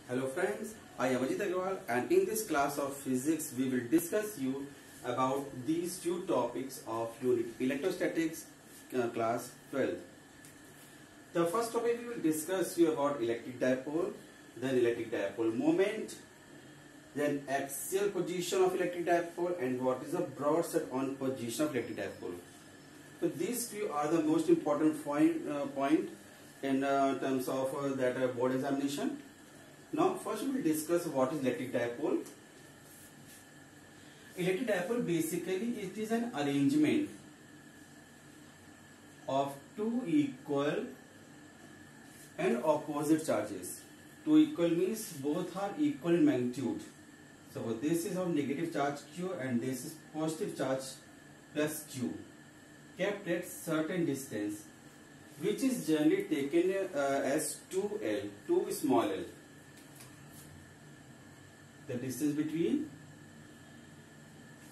Hello friends, I am Ajit Agarwal and in this class of physics we will discuss you about these two topics of unit electrostatics class 12. The first topic we will discuss you about electric dipole, then electric dipole moment, then axial position of electric dipole and what is the broad set on position of electric dipole. So these two are the most important point in terms of that board examination. Now first we will discuss what is electric dipole. Electric dipole basically it is an arrangement of two equal and opposite charges. Two equal means both are equal in magnitude. So this is of negative charge Q and this is positive charge plus Q, kept at certain distance, which is generally taken as 2L, 2 small l. The distance between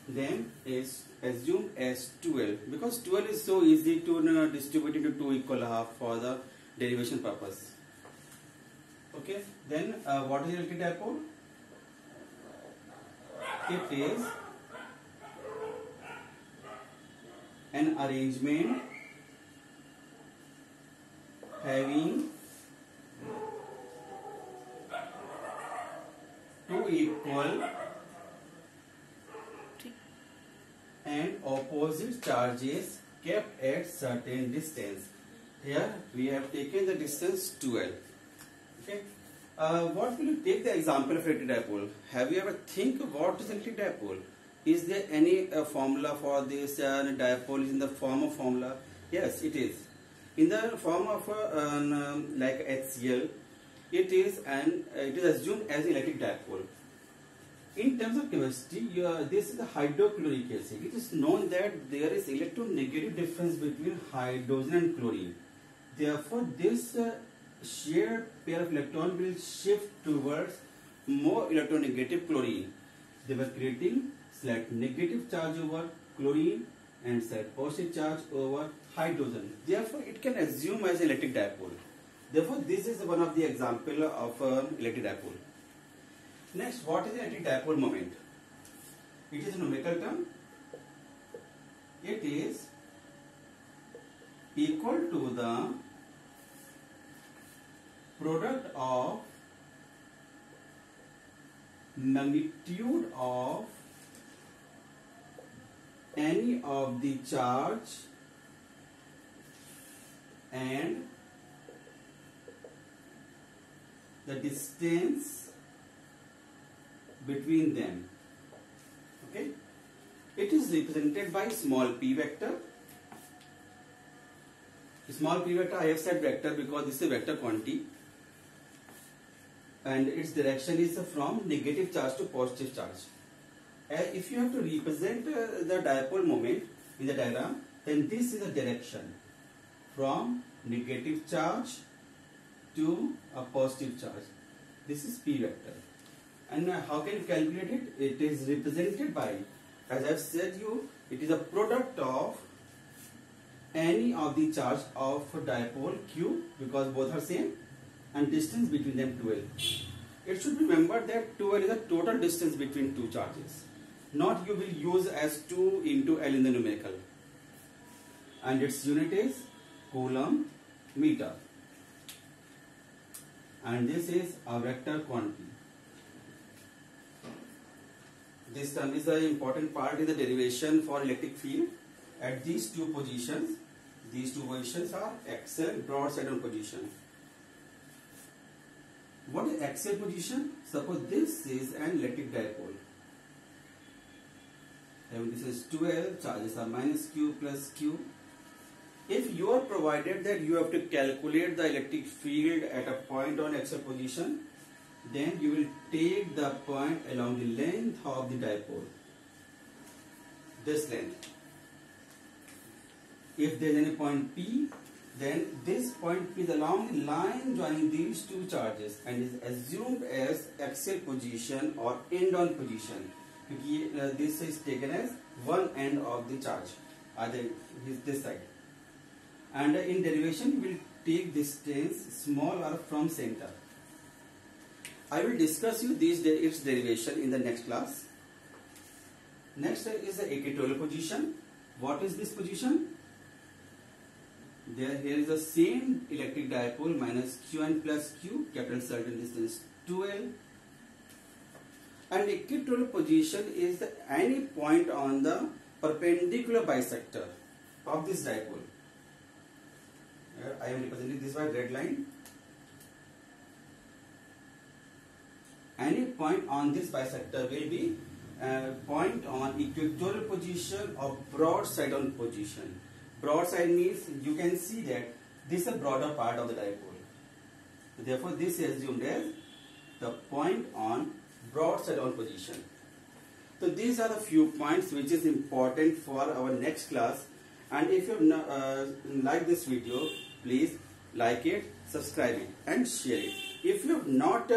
them is assumed as 2L because 2L is so easy to distribute into 2 equal half for the derivation purpose. Okay, then what is electric dipole? It is an arrangement having two equal and opposite charges kept at certain distance. Here we have taken the distance 2L. Okay. What will you take the example of electric dipole? Have you ever think what is electric dipole? Is there any formula for this dipole is in the form of formula? Yes, it is. In the form of like HCl, it is assumed as electric dipole. In terms of chemistry, this is the hydrochloric acid. It is known that there is electronegative difference between hydrogen and chlorine. Therefore, this shared pair of electrons will shift towards more electronegative chlorine. They were creating slight negative charge over chlorine and slight positive charge over hydrogen. Therefore, it can assume as electric dipole. Therefore, this is one of the example of electric dipole. Next, what is the electric dipole moment? It is a numerical term. It is equal to the product of magnitude of any of the charge and the distance between them. Okay, it is represented by small p vector. Small p vector, I have said vector because this is a vector quantity and its direction is from negative charge to positive charge. If you have to represent the dipole moment in the diagram, then this is the direction from negative charge to a positive charge. This is p vector. And how can you calculate it? It is represented by, as I have said you, it is a product of any of the charge of dipole Q because both are same and distance between them 2L. It should be remembered that 2L is the total distance between two charges. Not you will use as 2 into L in the numerical. And its unit is coulomb meter. And this is a vector quantity. This term is the important part in the derivation for electric field. At these two positions are axial and broad side on position. What is axial position? Suppose this is an electric dipole. And this is 2L, charges are minus Q plus Q. If you are provided that you have to calculate the electric field at a point on axial position, then you will take the point along the length of the dipole, this length. If there is any point P, then this point P is along the line joining these two charges and is assumed as axial position or end on position. This is taken as one end of the charge, either this side. And in derivation, we will take distance small r from center. I will discuss you its derivation in the next class. Next is the equatorial position. What is this position? Here is the same electric dipole minus Qn plus Q, capital certain distance 2L. And equatorial position is any point on the perpendicular bisector of this dipole. Here I am representing this by red line. Any point on this bisector will be point on equatorial position or broadside on position. Broadside means you can see that this is a broader part of the dipole. Therefore, this is assumed as the point on broadside on position. So these are the few points which is important for our next class. And if you like this video, please like it, subscribe it and share it. If you have not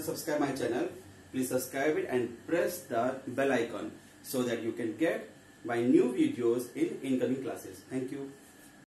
subscribed my channel, please subscribe it and press the bell icon so that you can get my new videos in incoming classes. Thank you.